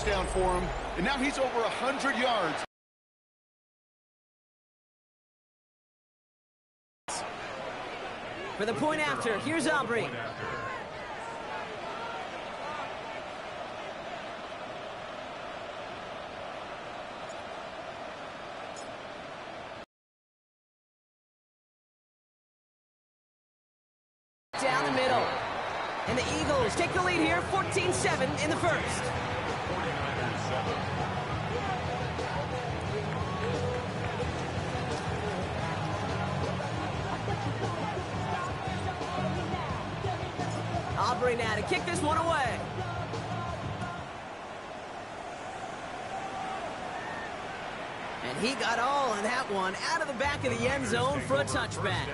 touchdown for him, and now he's over 100 yards. For the point after, here's Aubrey. Down the middle. And the Eagles take the lead here, 14-7 in the first. Aubrey now to kick this one away. And he got all of that one out of the back of the end zone for a touchback.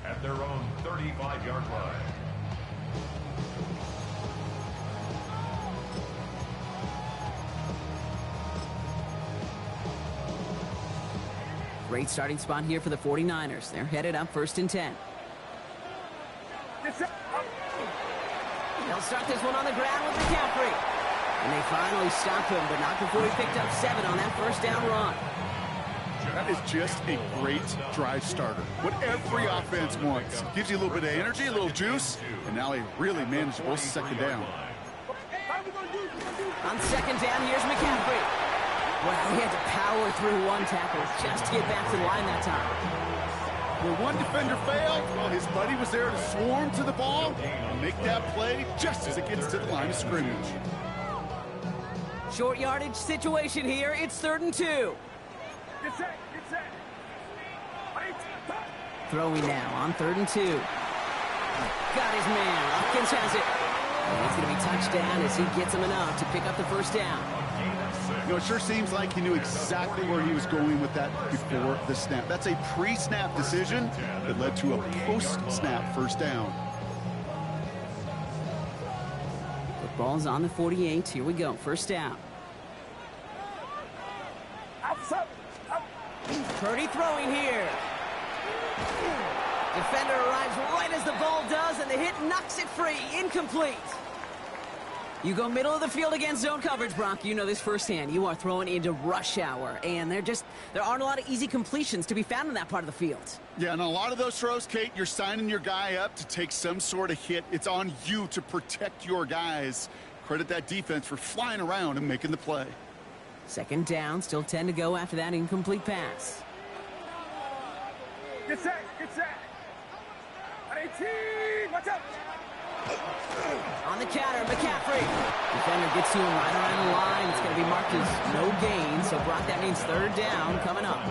At their own 35-yard line. Great starting spot here for the 49ers. They're headed up 1st and 10. They'll start this one on the ground with McCaffrey. And they finally stop him, but not before he picked up 7 on that first down run. That is just a great drive starter. What every offense wants. Gives you a little bit of energy, a little juice, and now a really manageable second down. On second down, here's McCaffrey. Wow, he had to power through one tackle just to get back to the line that time. Where one defender failed, well, his buddy was there to swarm to the ball and make that play just as it gets to the line of scrimmage. Short yardage situation here. It's 3rd and 2. Throwing now on 3rd and 2. Got his man. Hopkins has it. And it's going to be touchdown as he gets him enough to pick up the first down. You know, it sure seems like he knew exactly where he was going with that before the snap. That's a pre-snap decision that led to a post-snap first down. The ball's on the 48. Here we go. First down. Purdy throwing here. Defender arrives right as the ball does, and the hit knocks it free. Incomplete. You go middle of the field against zone coverage, Brock. You know this firsthand. You are throwing into rush hour, and there aren't a lot of easy completions to be found in that part of the field. Yeah, and a lot of those throws, Kate, you're signing your guy up to take some sort of hit. It's on you to protect your guys. Credit that defense for flying around and making the play. Second down, still 10 to go after that incomplete pass. Get set, get set. 18, watch out. On the counter, McCaffrey. Defender gets to him right around the line. It's going to be marked as no gain, so Brock, that means 3rd down coming up.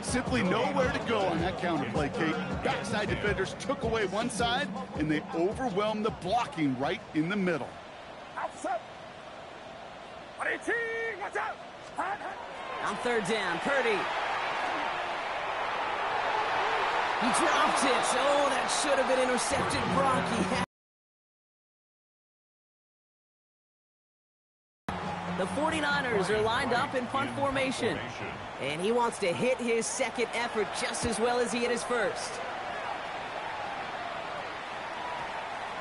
Simply nowhere to go on that counter play, Kate. Backside defenders took away one side, and they overwhelmed the blocking right in the middle. Outside. 18, watch out. On 3rd down, Purdy. He dropped it. Oh, that should have been intercepted, Brock. The 49ers are lined up in punt formation. And he wants to hit his second effort just as well as he hit his first.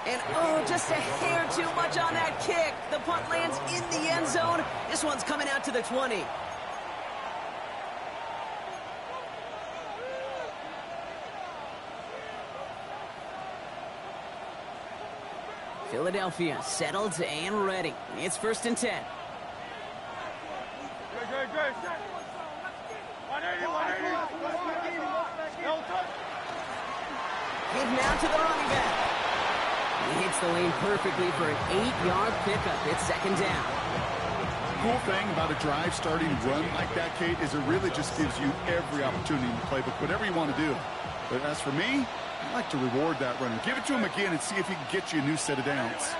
And, oh, just a hair too much on that kick. The punt lands in the end zone. This one's coming out to the 20. Philadelphia settled and ready. It's 1st and 10. Give now to the running back. He hits the lane perfectly for an 8-yard pickup. It's 2nd down. Cool thing about a drive starting run like that, Kate, is it really just gives you every opportunity in the playbook, whatever you want to do. But as for me, I like to reward that runner. Give it to him again and see if he can get you a new set of downs.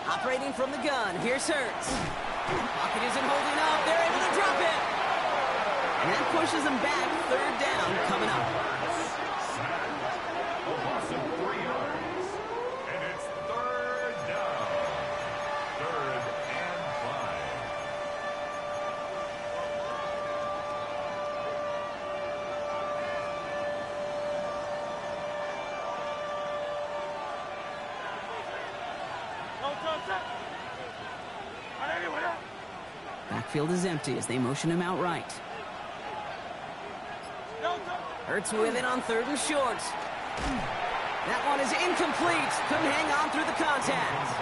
Operating from the gun, here's Hurts. Pocket isn't holding up. They're able to drop it. And that pushes them back. 3rd down coming up. And it's 3rd down. 3rd and 5. Backfield is empty as they motion him out right. Hurts with it on 3rd and short. That one is incomplete. Couldn't hang on through the contact.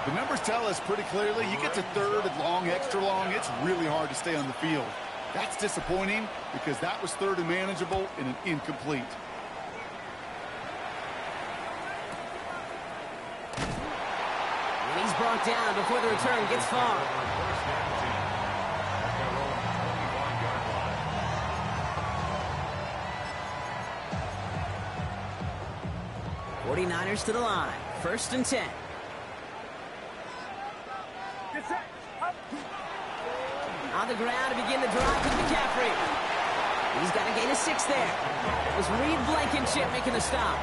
The numbers tell us pretty clearly, you get to 3rd and long, extra long, it's really hard to stay on the field. That's disappointing because that was 3rd and manageable and an incomplete. And he's brought down before the return gets far. 49ers to the line. 1st and 10. On the ground to begin the drive with McCaffrey. He's got to gain a 6 there. It was Reed Blankenship making the stop.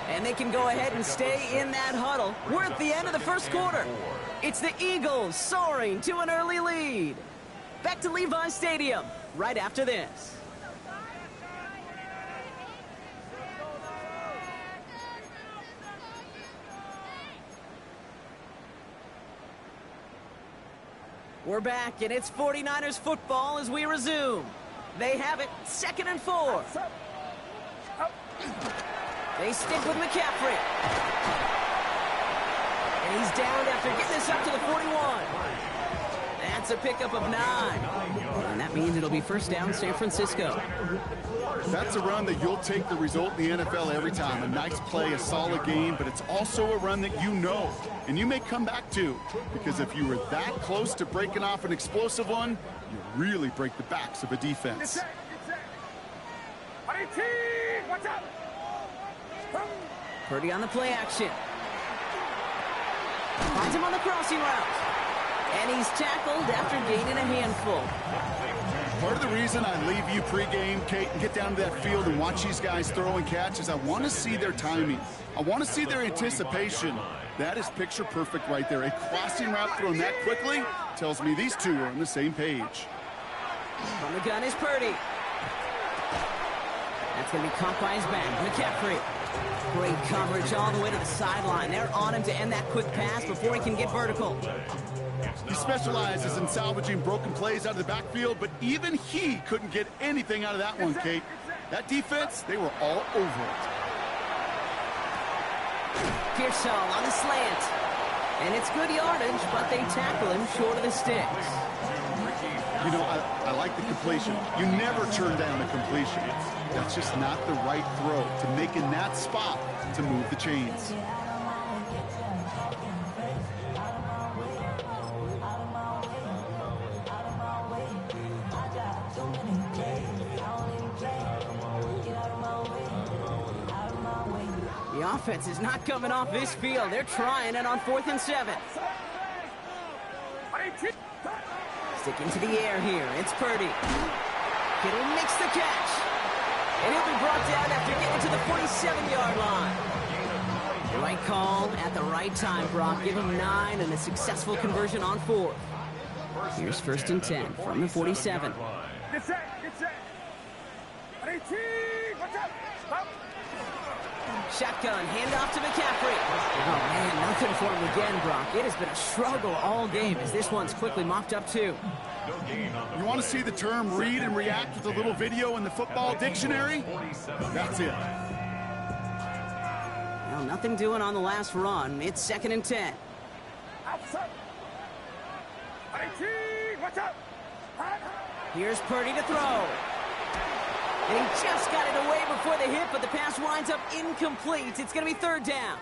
And they can go ahead and stay in that huddle. We're at the end of the 1st quarter. It's the Eagles soaring to an early lead. Back to Levi Stadium right after this. We're back, and it's 49ers football as we resume. They have it, 2nd and 4. They stick with McCaffrey. And he's downed after getting this up to the 41. That's a pickup of 9. And that means it'll be 1st down San Francisco. That's a run that you'll take the result in the NFL every time. A nice play, a solid game, but it's also a run that you know, and you may come back to, because if you were that close to breaking off an explosive one, you really break the backs of a defense. Purdy on the play action. Finds him on the crossing route. And he's tackled after gaining a handful. Part of the reason I leave you pregame, Kate, and get down to that field and watch these guys throw and catch is I want to see their timing. I want to see their anticipation. That is picture perfect right there. A crossing route thrown that quickly tells me these two are on the same page. From the gun is Purdy. That's going to be caught by his back. McCaffrey. Great coverage all the way to the sideline. They're on him to end that quick pass before he can get vertical. He specializes in salvaging broken plays out of the backfield, but even he couldn't get anything out of that one, Kate. That defense, they were all over it. Pearsall on the slant. And it's good yardage, but they tackle him short of the sticks. You know, I like the completion. You never turn down a completion. That's just not the right throw to make in that spot to move the chains. The offense is not coming off this field. They're trying it on 4th and 7. Sticking to the air here. It's Purdy. Kittle makes the catch. And he'll be brought down after getting to the 47-yard line. The right call at the right time, Brock. Give him 9 and a successful conversion on 4th. Here's 1st and 10 from the 47. Get set, get set. 18, watch out. Stop. Shotgun, handoff to McCaffrey. Oh, man, nothing for him again, Brock. It has been a struggle all game as this one's quickly mopped up, too. You want to see the term read and react with a little video in the football dictionary? That's it. Well, nothing doing on the last run. It's 2nd and 10. Outside. 18, watch out. Here's Purdy to throw. And he just got it away before the hit, but the pass winds up incomplete. It's going to be 3rd down.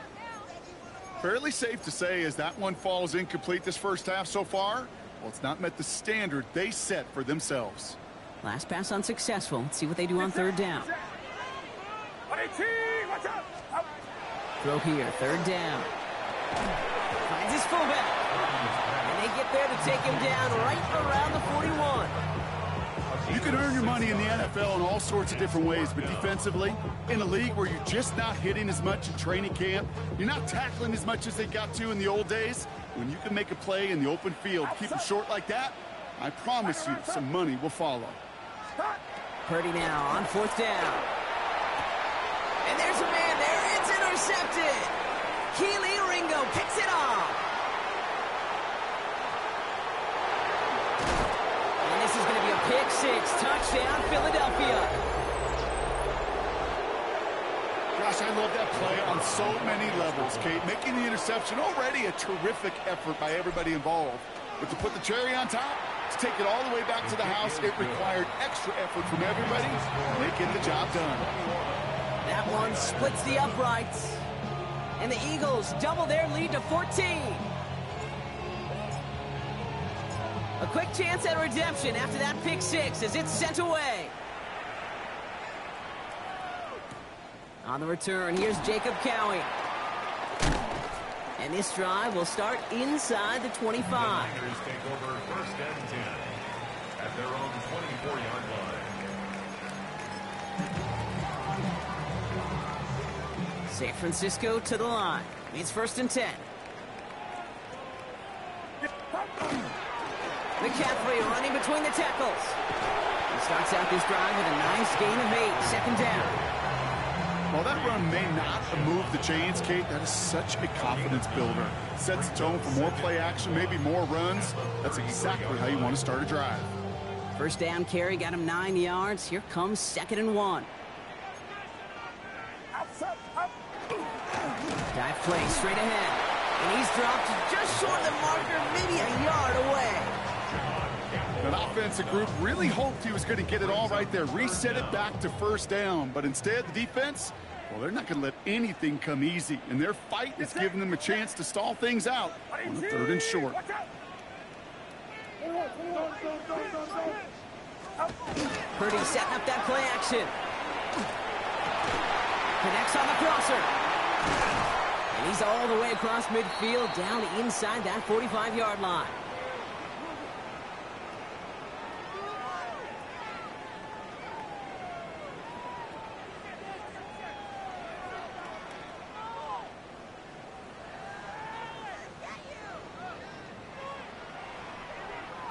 Fairly safe to say as that one falls incomplete this first half so far, well, it's not met the standard they set for themselves. Last pass unsuccessful. Let's see what they do on 3rd down. 18, watch out. Throw here, 3rd down. Finds his fullback. And they get there to take him down right around the 41. You can earn your money in the NFL in all sorts of different ways, but defensively, in a league where you're just not hitting as much in training camp, you're not tackling as much as they got to in the old days, when you can make a play in the open field, keep them short like that, I promise you some money will follow. Purdy now on 4th down. And there's a man there. It's intercepted. Gosh, I love that play on so many levels, Kate. Making the interception, already a terrific effort by everybody involved. But to put the cherry on top, to take it all the way back to the house, it required extra effort from everybody. They get the job done. That one splits the uprights. And the Eagles double their lead to 14. A quick chance at redemption after that pick six as it's sent away. On the return, here's Jacob Cowie. And this drive will start inside the 25. The Niners take over first and 10 at their own 24-yard line. San Francisco to the line. It's first and 10. McCaffrey running between the tackles. He starts out this drive with a nice gain of 8. Second down. While that run may not move the chains, Kate, that is such a confidence builder. Sets the tone for more play action, maybe more runs. That's exactly how you want to start a drive. First down carry got him 9 yards. Here comes 2nd and 1. Dive play straight ahead. And he's dropped just short of the marker, maybe a yard away. That offensive group really hoped he was going to get it all right there, reset it back to first down. But instead, the defense, well, they're not going to let anything come easy. And their fight is giving them a chance to stall things out on the 3rd and short. Purdy setting up that play action. Connects on the crosser. And he's all the way across midfield down inside that 45-yard line.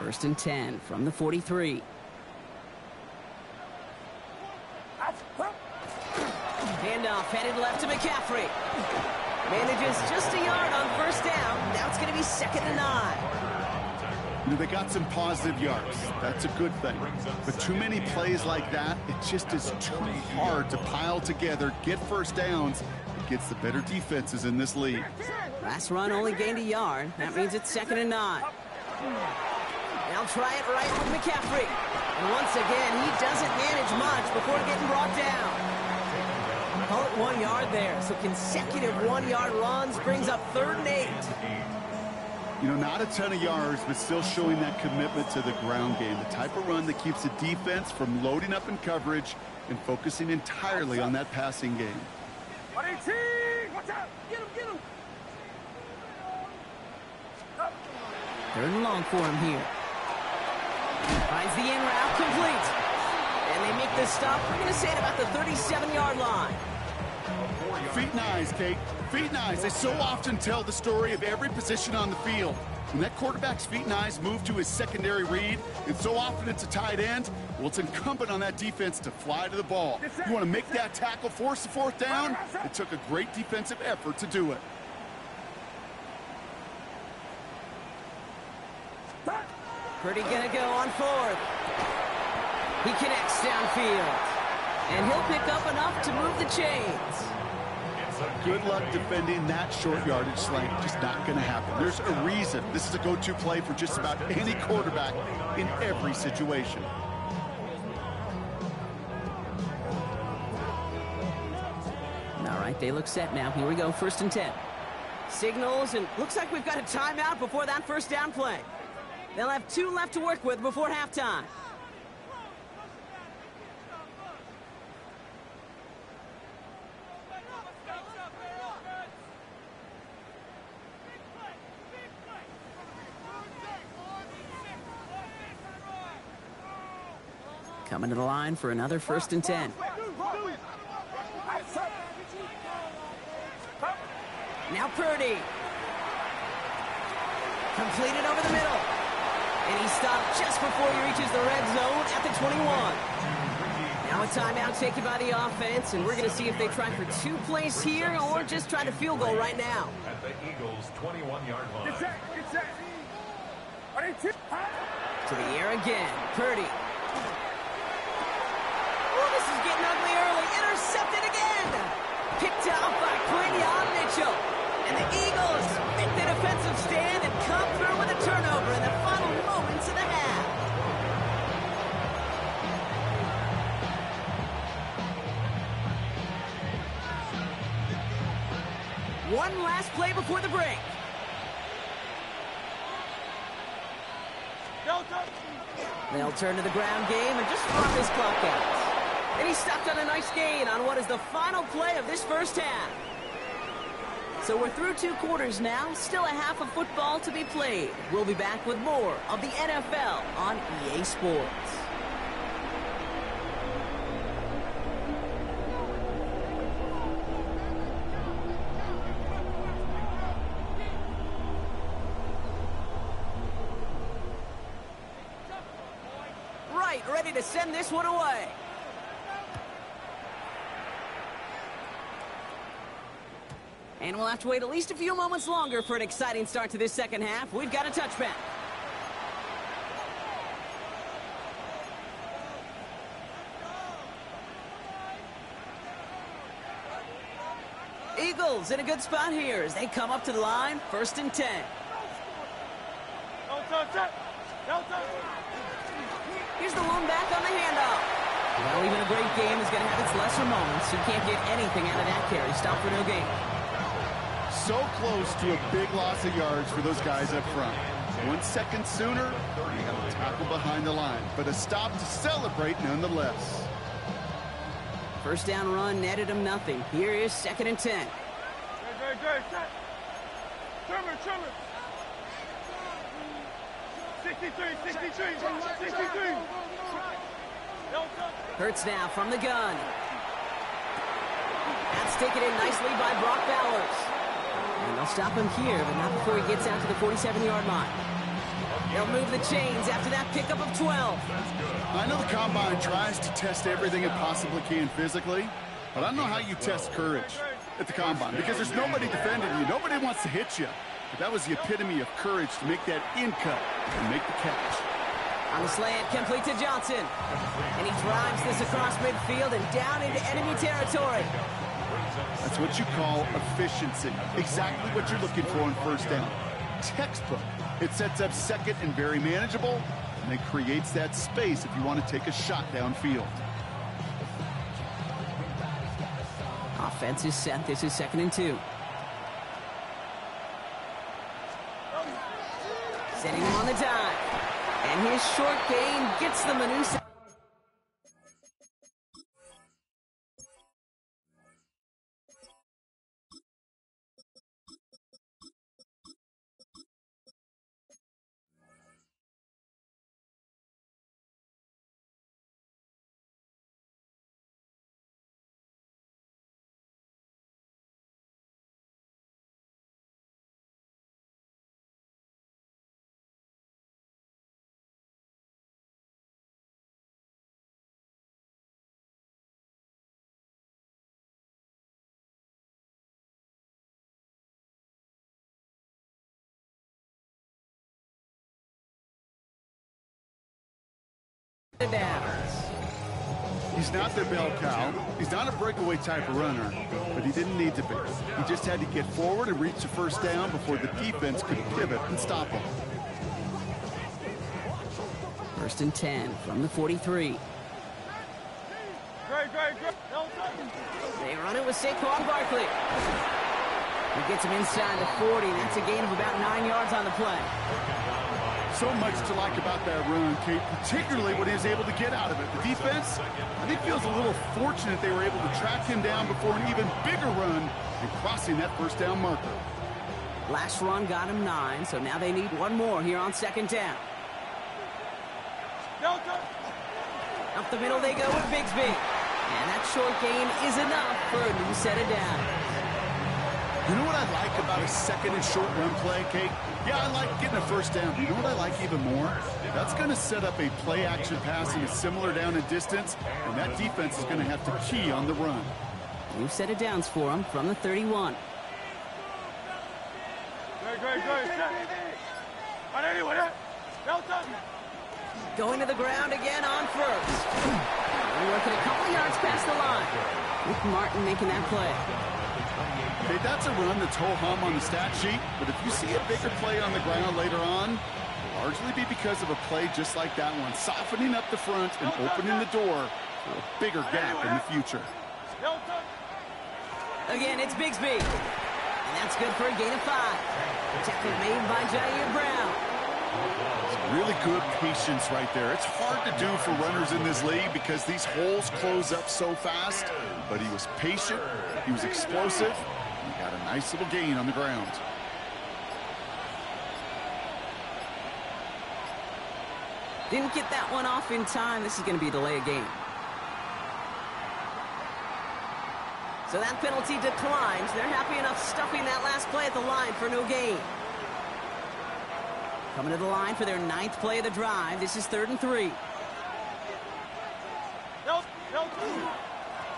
First and 10 from the 43. Handoff headed left to McCaffrey. Manages just a yard on first down. Now it's going to be 2nd and 9. You know, they got some positive yards. That's a good thing. But too many plays like that, it just is too hard to pile together, get first downs against the better defenses in this league. Last run only gained a yard. That means it's 2nd and 9. They'll try it right with McCaffrey. And once again, he doesn't manage much before getting brought down. Call it 1 yard there. So consecutive 1-yard runs brings up 3rd and 8. You know, not a ton of yards, but still showing that commitment to the ground game. The type of run that keeps the defense from loading up in coverage and focusing entirely on that passing game. 118! Watch out! Get him, get him! 3rd and long for him here. Finds the in route complete. And they make this stop, we're going to say, at about the 37-yard line. Feet and eyes, Kate. Feet and eyes. They so often tell the story of every position on the field. When that quarterback's feet and eyes move to his secondary read, and so often it's a tight end, well, it's incumbent on that defense to fly to the ball. You want to make that tackle, force the 4th down? It took a great defensive effort to do it. Purdy gonna go on 4th. He connects downfield. And he'll pick up enough to move the chains. Good luck defending that short yardage slant. Just not going to happen. There's a reason this is a go-to play for just about any quarterback in every situation. All right, they look set now. Here we go, 1st and 10. Signals, and looks like we've got a timeout before that first down play. They'll have 2 left to work with before halftime. Coming to the line for another 1st and 10. Now Purdy. Completed over the middle. And he stopped just before he reaches the red zone at the 21. Now a timeout taken by the offense, and we're going to see if they try for 2 plays here or just try to field goal right now. At the Eagles' 21-yard line. Get set, get set. 118! To the air again. Purdy. Oh, this is getting ugly early. Intercepted again. Pick And the Eagles make the defensive stand and come through with a turnover in the final moments of the half. One last play before the break. They'll turn to the ground game and just run this clock out. And he stopped on a nice gain on what is the final play of this first half. So we're through 2 quarters now, still a half of football to be played. We'll be back with more of the NFL on EA Sports. Right, ready to send this one away. And we'll have to wait at least a few moments longer for an exciting start to this second half. We've got a touchback. Eagles in a good spot here as they come up to the line, 1st and 10. Here's the lone back on the handoff. Well, even a great game is going to have its lesser moments. You can't get anything out of that carry. Stop for no gain. So close to a big loss of yards for those guys up front. 1 second sooner, they have a tackle behind the line, but a stop to celebrate nonetheless. First down run netted him nothing. Here is 2nd and 10. Trimmer. 63. Hurts now from the gun. That's taken in nicely by Brock Bowers. And they'll stop him here, but not before he gets out to the 47-yard line. They'll move the chains after that pickup of 12. I know the Combine tries to test everything it possibly can physically, but I don't know how you test courage at the Combine because there's nobody defending you. Nobody wants to hit you. But that was the epitome of courage to make that in cut and make the catch. On the slant, complete to Johnson. And he drives this across midfield and down into enemy territory. That's what you call efficiency. Exactly what you're looking for on first down. Textbook. It sets up second and very manageable, and it creates that space if you want to take a shot downfield. Offense is set. This is 2nd and 2. Setting him on the dive. And his short gain gets them a new set. Downs. He's not their bell cow. He's not a breakaway type of runner, but he didn't need to be. He just had to get forward and reach the first down before the defense could pivot and stop him. 1st and 10 from the 43. They run it with Saquon Barkley. He gets him inside the 40. That's a gain of about 9 yards on the play. So much to like about that run, Kate, particularly what he was able to get out of it. The defense, I think, feels a little fortunate they were able to track him down before an even bigger run and crossing that first down marker. Last run got him 9, so now they need one more here on 2nd down. Up the middle they go with Bigsby. And that short gain is enough for a new set of downs. You know what I like about a second and short run play, Kate? Yeah, I like getting a first down. You know what I like even more? That's going to set up a play-action pass in a similar down and distance, and that defense is going to have to key on the run. New set of downs for him from the 31. Going to the ground again on first. We're looking a couple yards past the line. Nick Martin making that play. Okay, that's a run that's ho-hum on the stat sheet, but if you see a bigger play on the ground later on, it'll largely be because of a play just like that one, softening up the front and opening the door for a bigger gap in the future. Again, it's Bigsby. And that's good for a gain of 5. Tackle made by Jair Brown. Really good patience right there. It's hard to do for runners in this league because these holes close up so fast, but he was patient, he was explosive, and he got a nice little gain on the ground. Didn't get that one off in time. This is going to be a delay of game. So that penalty declines. They're happy enough stuffing that last play at the line for no gain. Coming to the line for their 9th play of the drive. This is 3rd and 3.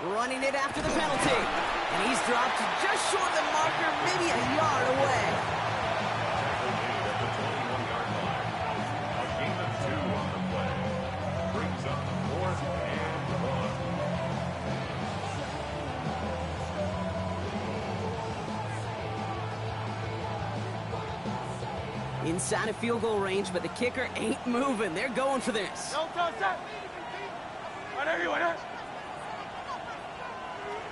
Running it after the penalty. And he's dropped just short of the marker, maybe a yard away. A gain of 2 on the play. Brings up 4th and 1. Inside of field goal range, but the kicker ain't moving. They're going for this.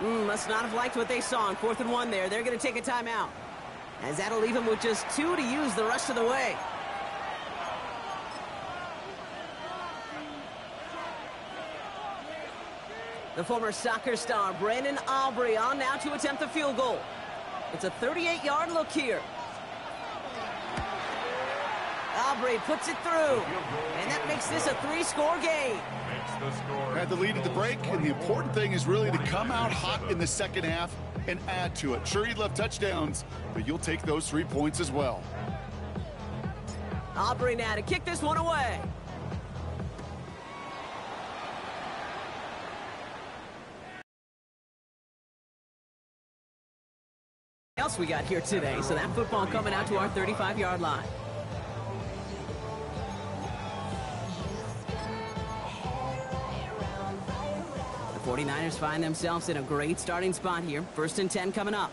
Must not have liked what they saw on 4th and 1 there. They're going to take a timeout, as that'll leave them with just 2 to use the rest of the way. The former soccer star, Brandon Aubrey, on now to attempt the field goal. It's a 38-yard look here. Aubrey puts it through, and that makes this a 3-score game. Had the lead at the break, and the important thing is really to come out hot in the second half and add to it. Sure, you'd love touchdowns, but you'll take those 3 points as well. Aubrey now to kick this one away. What else we got here today? So that football coming out to our 35-yard line. The 49ers find themselves in a great starting spot here. 1st and 10 coming up.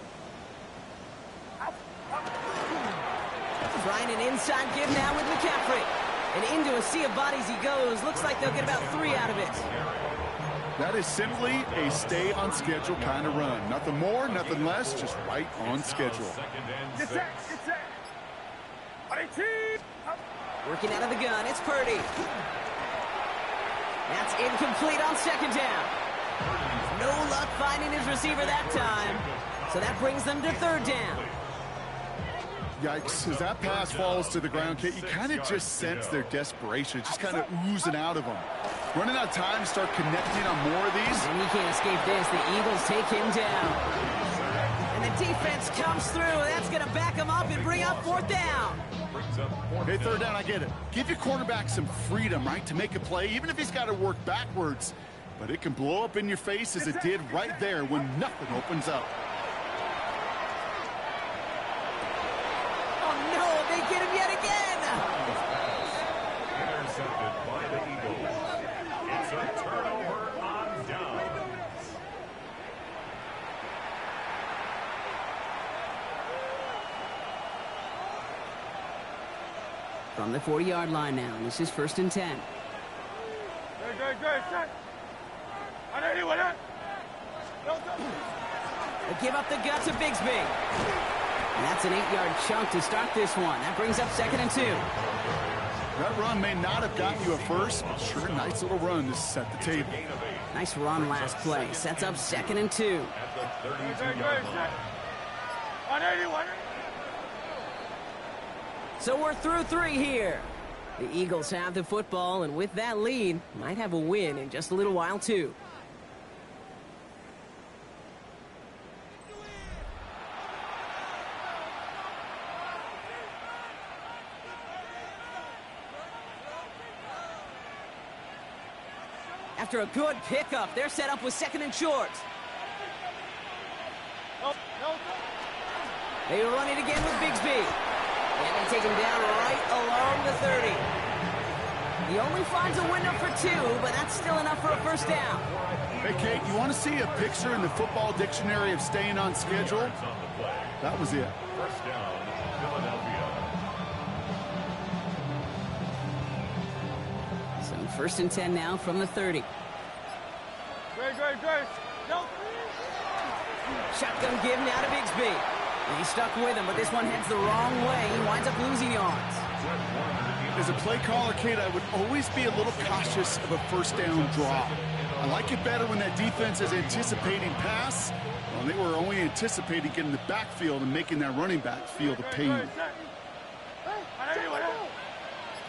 Trying an inside give now with McCaffrey. And into a sea of bodies he goes. Looks like they'll get about 3 out of it. That is simply a stay on schedule kind of run. Nothing more, nothing less, just right on schedule. Get set, get set. 18. Working out of the gun, it's Purdy. That's incomplete on 2nd down. No luck finding his receiver that time. So that brings them to 3rd down. Yikes, as that pass falls to the ground, Kate, you kind of just sense their desperation. It's just kind of oozing out of them. Running out of time to start connecting on more of these. And he can't escape this. The Eagles take him down. And the defense comes through. That's going to back him up and bring up 4th down. Hey, 3rd down, I get it. Give your quarterback some freedom, right, to make a play, even if he's got to work backwards. But it can blow up in your face as it did right there when nothing opens up. Oh, no, they get him yet again. Intercepted by the Eagles. It's a turnover on downs. From the 40-yard line now, this is 1st and 10. They give up the gut to Bigsby. And that's an 8-yard chunk to start this one. That brings up 2nd and 2. That run may not have gotten you a first, but sure, nice little run to set the table. Nice run last play. Sets up 2nd and 2. At the 32-yard line. So we're through 3 here. The Eagles have the football, and with that lead, might have a win in just a little while, too. After a good pickup, they're set up with 2nd and short. They run it again with Bigsby. And they take him down right along the 30. He only finds a window for 2, but that's still enough for a 1st down. Hey, Kate, you want to see a picture in the football dictionary of staying on schedule? That was it. First down, Philadelphia. So 1st and 10 now from the 30. Great. No. Shotgun give now to Bigsby. And he's stuck with him, but this one heads the wrong way. He winds up losing yards. As a play caller, Kate, I would always be a little cautious of a first down draw. I like it better when that defense is anticipating pass. Well, they were only anticipating getting the backfield and making that running back feel the pain.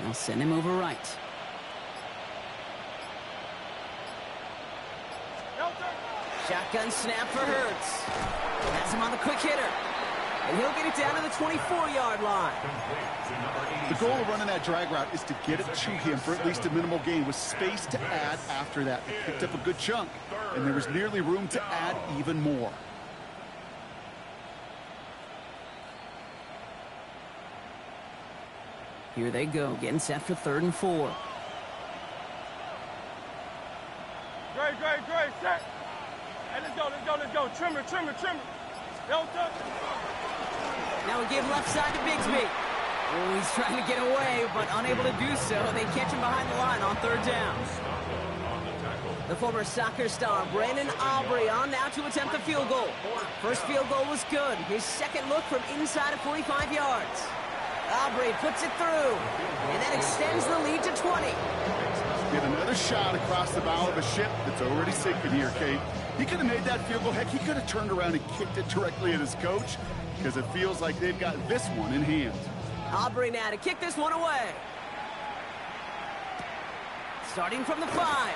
They'll send him over right. Shotgun snap for Hurts. Has him on the quick hitter. And he'll get it down to the 24-yard line. The goal of running that drag route is to get it to him for at least a minimal gain with space to add after that. They picked up a good chunk, and there was nearly room to add even more. Here they go, getting set for 3rd and 4. Great. Set. Hey, let's go. Trimmer. Don't touch. Now we give left side to Bigsby. Oh, he's trying to get away, but unable to do so. They catch him behind the line on 3rd down. The former soccer star, Brandon Aubrey, on now to attempt a field goal. First field goal was good. His second look from inside of 45 yards. Aubrey puts it through, and that extends the lead to 20. Get another shot across the bow of a ship that's already sinking here, Kate. He could have made that field goal. Heck, he could have turned around and kicked it directly at his coach because it feels like they've got this one in hand. Aubrey now to kick this one away. Starting from the 5.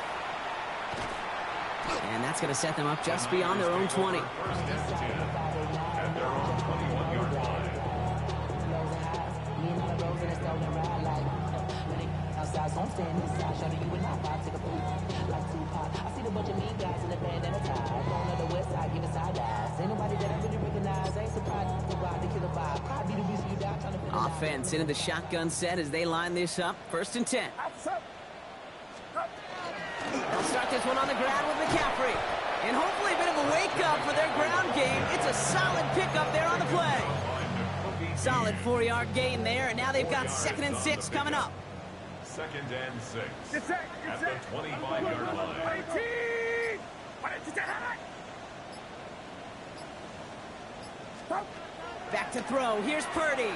And that's going to set them up just beyond their own 20. First and 10 at their own 21-yard line. Offense into the shotgun set as they line this up. 1st and 10. They'll start this one on the ground with McCaffrey. And hopefully a bit of a wake-up for their ground game. It's a solid pickup there on the play. Solid 4-yard gain there, and now they've got 2nd and 6 coming up. 2nd and 6 Get set. at the 25-yard line. 18. Back to throw. Here's Purdy.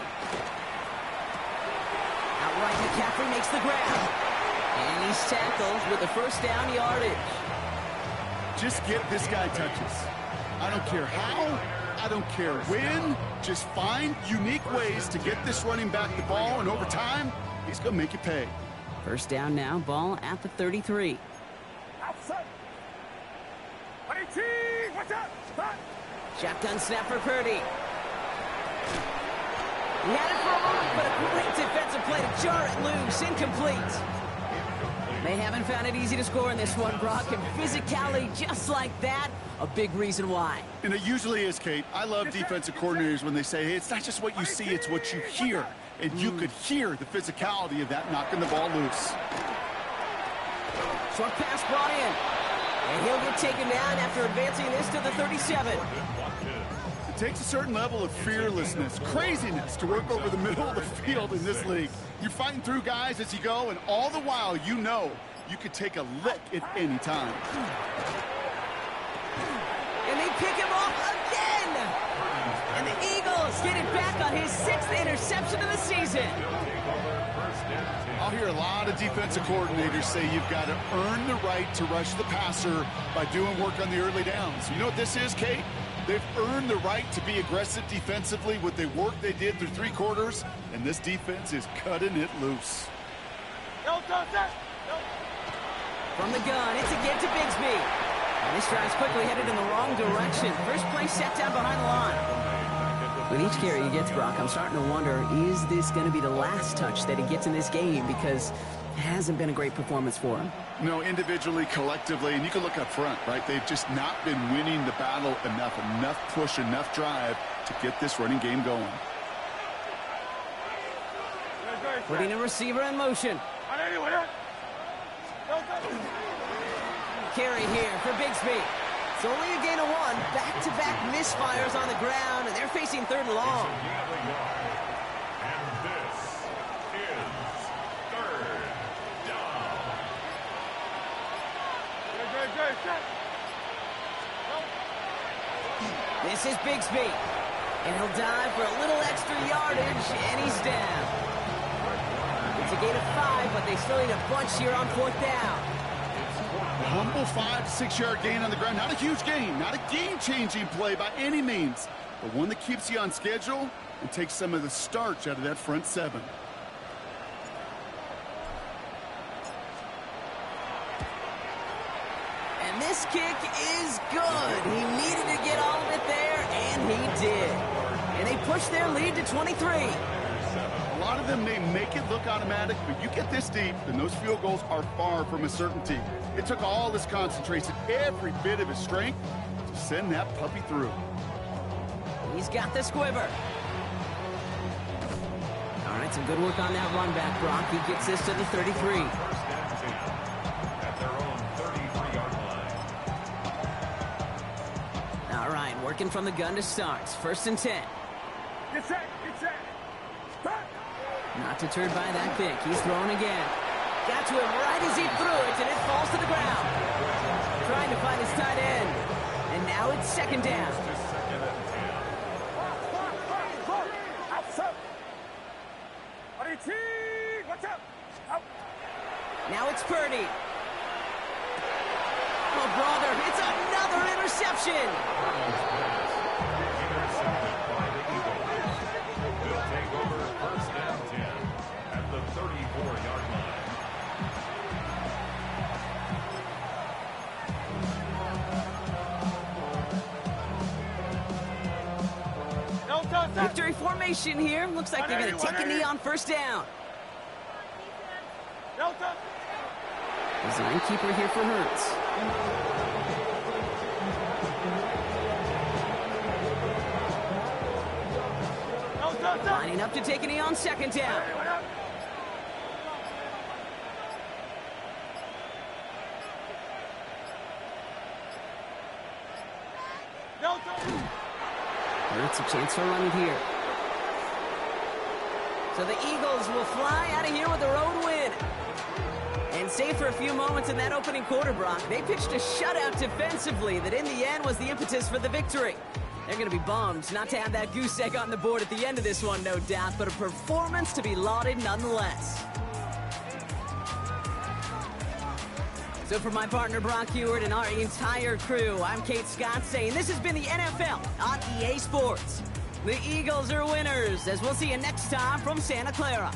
Outright, McCaffrey makes the grab. And he's tackled with the 1st down yardage. Just get this guy touches. I don't care how, I don't care when. Just find unique ways to get this running back the ball, and over time, he's going to make you pay. 1st down now, ball at the 33. Outside. 18. Watch out. Shotgun snap for Purdy. He had it for a moment, but a great defensive play to jar it loose. Incomplete. They haven't found it easy to score in this one, Brock, and physicality just like that, a big reason why. And it usually is, Kate. I love defensive coordinators when they say, hey, it's not just what you see, it's what you hear. And you could hear the physicality of that knocking the ball loose. Short pass brought in. And he'll get taken down after advancing this to the 37. It takes a certain level of fearlessness, craziness to work over the middle of the field in this league. You're fighting through guys as you go, and all the while you know you could take a lick at any time. And they pick him off again. And the Eagles get it back on his 6th interception of the season. I'll hear a lot of defensive coordinators say you've got to earn the right to rush the passer by doing work on the early downs. You know what this is, Kate? They've earned the right to be aggressive defensively with the work they did through 3 quarters, and this defense is cutting it loose. From the gun, it's again to Bigsby. And this drive's quickly headed in the wrong direction. First play set down behind the line. With each carry he gets, Brock, I'm starting to wonder, is this going to be the last touch that he gets in this game? Because it hasn't been a great performance for him. No, individually, collectively, and you can look up front, right? They've just not been winning the battle enough push, enough drive to get this running game going. Putting a receiver in motion. carry here for Bigsby. It's only a gain of 1. Back-to-back misfires on the ground, and they're facing 3rd and long. It's a gain of a yard. And this is 3rd down. This is Bigsby. And he'll dive for a little extra yardage, and he's down. It's a gain of 5, but they still need a bunch here on 4th down. A humble 5 to 6 yard gain on the ground. Not a huge gain, not a game-changing play by any means, but one that keeps you on schedule and takes some of the starch out of that front 7. And this kick is good. He needed to get all of it there, and he did. And they push their lead to 23. A lot of them may make it look automatic, but you get this deep, and those field goals are far from a certainty. It took all his concentration, every bit of his strength, to send that puppy through. He's got the squiver. All right, some good work on that run back, Brock. He gets this to the 33. First and 10 at their own 33-yard line. All right, working from the gun to start. 1st and 10. Get set. Stop. Not deterred by that pick. He's throwing again. Got to him right as he threw it, and it falls to the ground. Trying to find his tight end. And now it's 2nd down. To 2nd and 10. Outside. Watch out. Out. Now it's Purdy. Oh, brother, it's another interception. Intercepted by the Eagles. They'll take over 1st and 10 at the 34-yard line. Victory formation here. Looks like they're going to take a knee on 1st down. Design keeper here for Hurts. Lining up to take a knee on 2nd down. Hurts a chance to run it here. So the Eagles will fly out of here with a road win. And save for a few moments in that opening quarter, Brock. They pitched a shutout defensively that in the end was the impetus for the victory. They're going to be bummed not to have that goose egg on the board at the end of this one, no doubt, but a performance to be lauded nonetheless. So for my partner Brock Huard and our entire crew, I'm Kate Scott saying this has been the NFL on EA Sports. The Eagles are winners, as we'll see you next time from Santa Clara.